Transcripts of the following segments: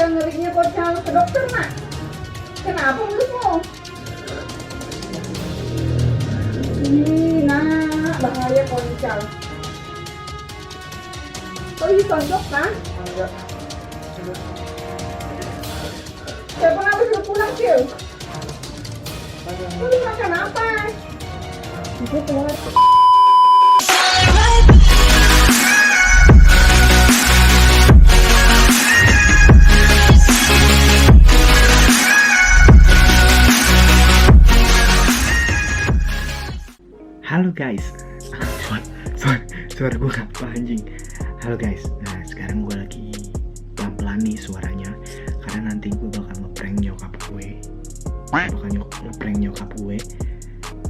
ngerinya Poncal ke dokter, Nak. Kenapa mulutmu? Nak, bahaya Poncal. Kok ini tonjok kan? Enggak. Siapa habis lu pulang, Cil? Lu makan apa? Itu keluar. Halo guys, suara gue apa anjing. Halo guys, nah sekarang gue lagi pelan-pelan nih suaranya, karena nanti gue bakal ngeprank nyokap gue. Ngeprank nyokap gue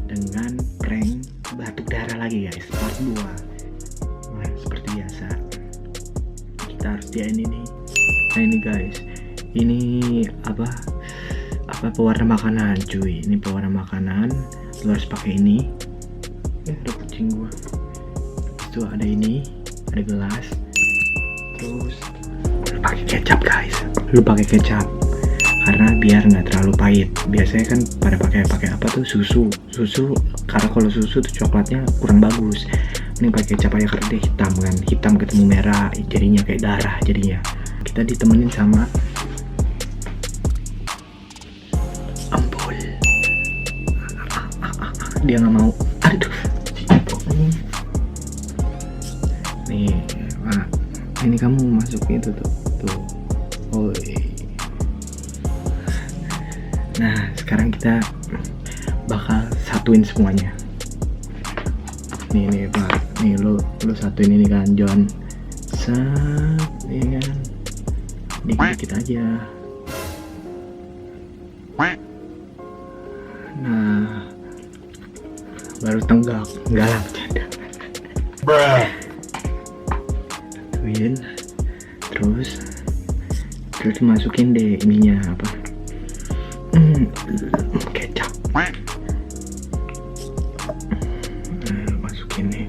dengan prank batuk darah lagi guys, part 2. Nah seperti biasa, kita harus diain ini. Nah ini guys, ini apa pewarna makanan cuy. Ini pewarna makanan, lu harus pakai ini. Ada kucing gua. Itu ada ini, ada gelas. Terus lu pakai kecap guys. Lu pakai kecap karena biar nggak terlalu pahit. Biasanya kan pada pakai apa tuh susu. Karena kalau susu tuh coklatnya kurang bagus. Ini pakai kecap aja karena dia hitam kan. Hitam ketemu merah, jadinya kayak darah jadinya. Kita ditemenin sama ampul. Dia nggak mau. Aduh. Nih, Pak. Ini kamu masuk itu tuh. Oh. Nah, sekarang kita bakal satuin semuanya. Nih, Pak. Nih lu satuin ini kan, John. Ini kan. Dikit-dikit aja. Nah, baru tenggak. Enggak lah, bercanda. Satuin. Terus masukin deh ininya apa? Kecap. Masukin nih.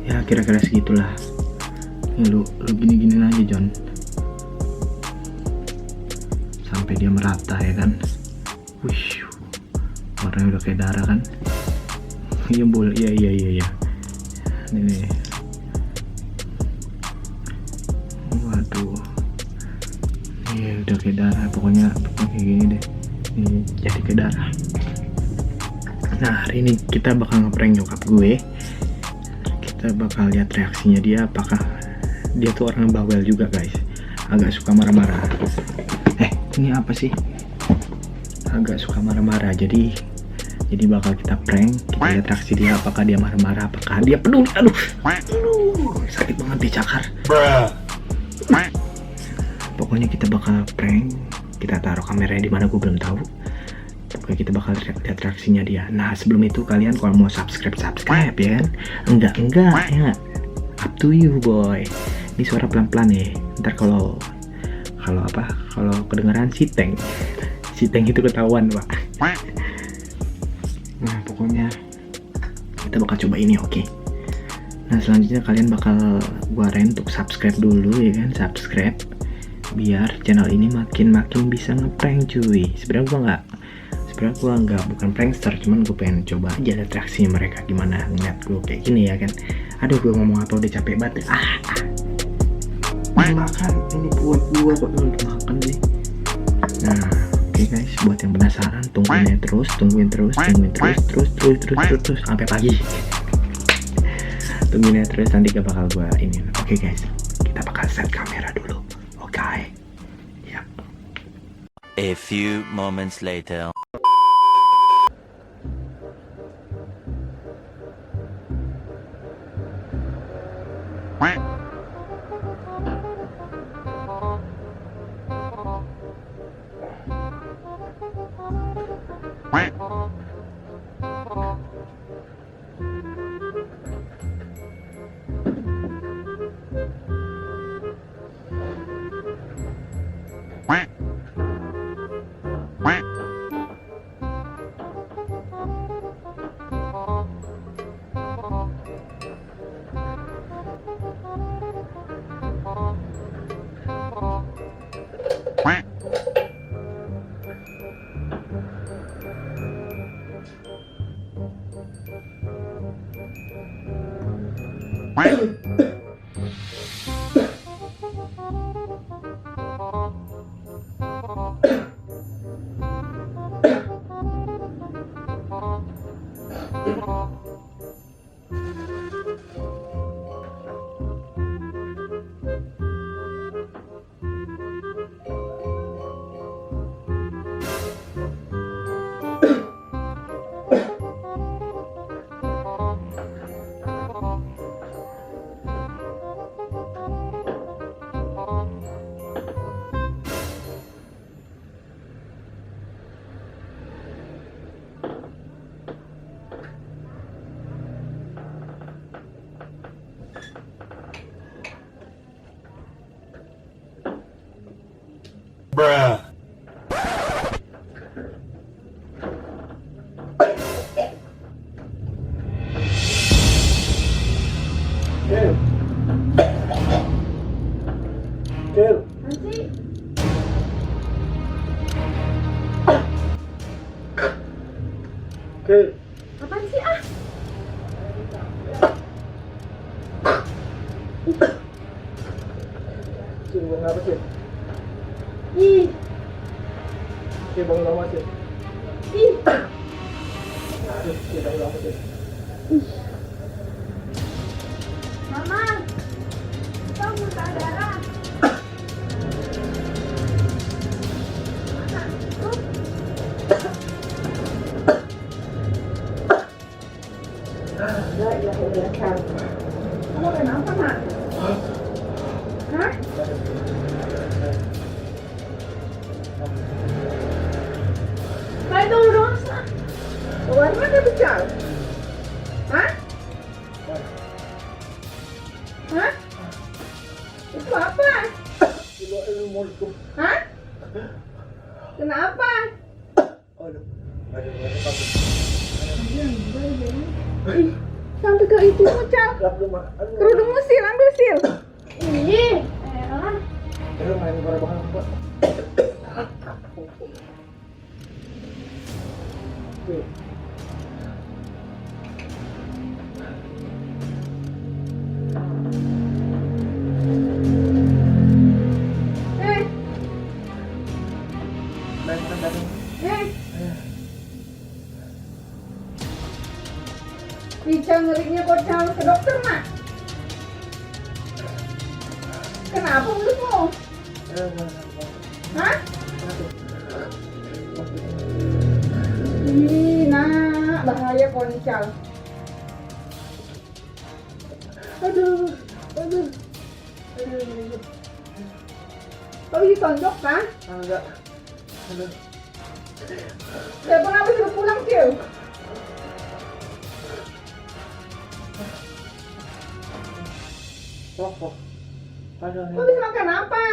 Ya kira-kira segitulah. Ini lu gini-gini aja John, sampai dia merata ya kan. Wih, warnanya udah kayak darah kan. Iya boleh, iya. Ini waduh, iya udah kayak darah. Pokoknya kayak gini deh. Ini jadi kayak darah. Nah hari ini kita bakal ngeprank nyokap gue. Kita bakal lihat reaksinya dia, apakah dia tuh orang bawel juga guys, agak suka marah-marah. Ini apa sih? Agak suka marah-marah. Jadi bakal kita prank. Kita lihat reaksi dia, apakah dia marah-marah, apakah dia peduli. Aduh, sakit banget dicakar. Pokoknya kita bakal prank. Kita taruh kameranya di mana gue belum tahu. Pokoknya kita bakal lihat reaksinya dia. Nah sebelum itu kalian kalau mau subscribe ya kan? Enggak ya. Up to you boy. Ini suara pelan-pelan ya. Ntar kalau kedengeran si tank itu ketahuan pak. Nah pokoknya kita bakal coba ini, oke? Nah selanjutnya kalian bakal gua arahin untuk subscribe dulu ya kan, subscribe biar channel ini makin bisa ngeprank cuy. Sebenarnya gua nggak bukan prankster, cuman gue pengen coba aja lihat reaksinya mereka gimana ngeliat gue kayak gini ya kan. Aduh gue ngomong apa udah capek banget. Makan ini buat gua kok belum makan deh. Nah oke guys, buat yang penasaran tungguin terus sampai pagi. Tungguin terus, nanti gak bakal gua ini. Oke guys, kita bakal set kamera dulu. Oke. Yap. A few moments later. Bruh. Kel. Kel. Nanti. Kel. Apaan sih ah? Cil, bangun apa sih? Ih, Cil, bangun apa sih? ih. Cil, bangun apa sih? Mama. Kau muntah darah. Ya, ya, ya, kan. Kamu kenapa, Mak? Hah? Kayak itu dosa. Warna dia bicara. Hah? Hah? Itu apa? Ilu mulutku. Hah? Kenapa? Aduh. Aduh. Ih, sampai ke itu Cal. Lap dulu, Mak. Aduh. Kerudungmu sil, ambil sil. Ih, elah. Aduh, main bareng-bareng, Pak. Cil. Main bareng-bareng. Bisa ngerinya kok Cal ke dokter, Mak. Kenapa mulutmu? Hah? Ih, nak, bahaya koncal. Aduh, aduh, aduh. Kau ditonjok kah? Enggak. Aduh. Telepon apa suruh pulang, Cil? Kok. Aduh. Kau bisa makan apa?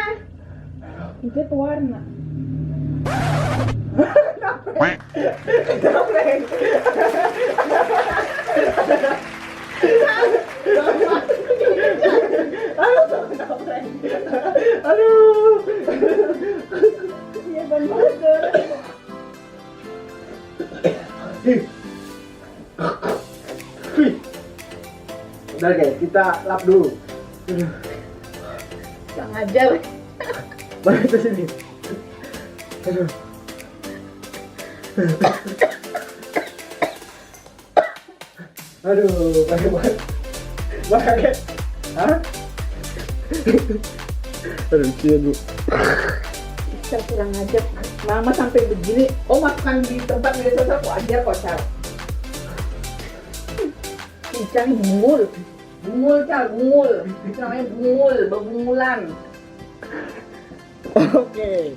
Itu warna. Dobleng. Aduh. Iya bener. Udah guys, kita lap dulu. Jangan ajar. Balik ke sini. Aduh. Aduh, banyak banget. Banyak. Hah? Aduh, cium Bu. Bisa kurang ajar. Mama sampai begini. Oh, masukkan di tempat biasa aku ajar kok, Cal. Ikan bungul. Bungul, Cal, bungul. Itu namanya bungul, bebungulan. Oke.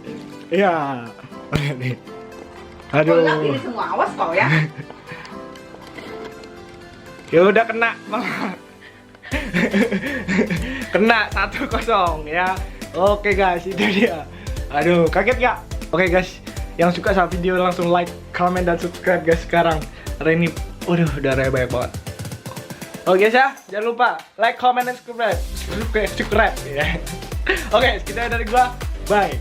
Iya. Nih. Aduh. Kau ini semua, awas kau ya. Ya udah kena, Mama. Kena 1-0 ya. Oke guys, itu dia. Aduh, kaget gak? Oke guys, yang suka sama video langsung like, comment, dan subscribe guys sekarang. Karena ini, udah banyak banget. Oke guys ya, jangan lupa like, comment, dan subscribe. Ya. Oke, sekian dari gua. Bye.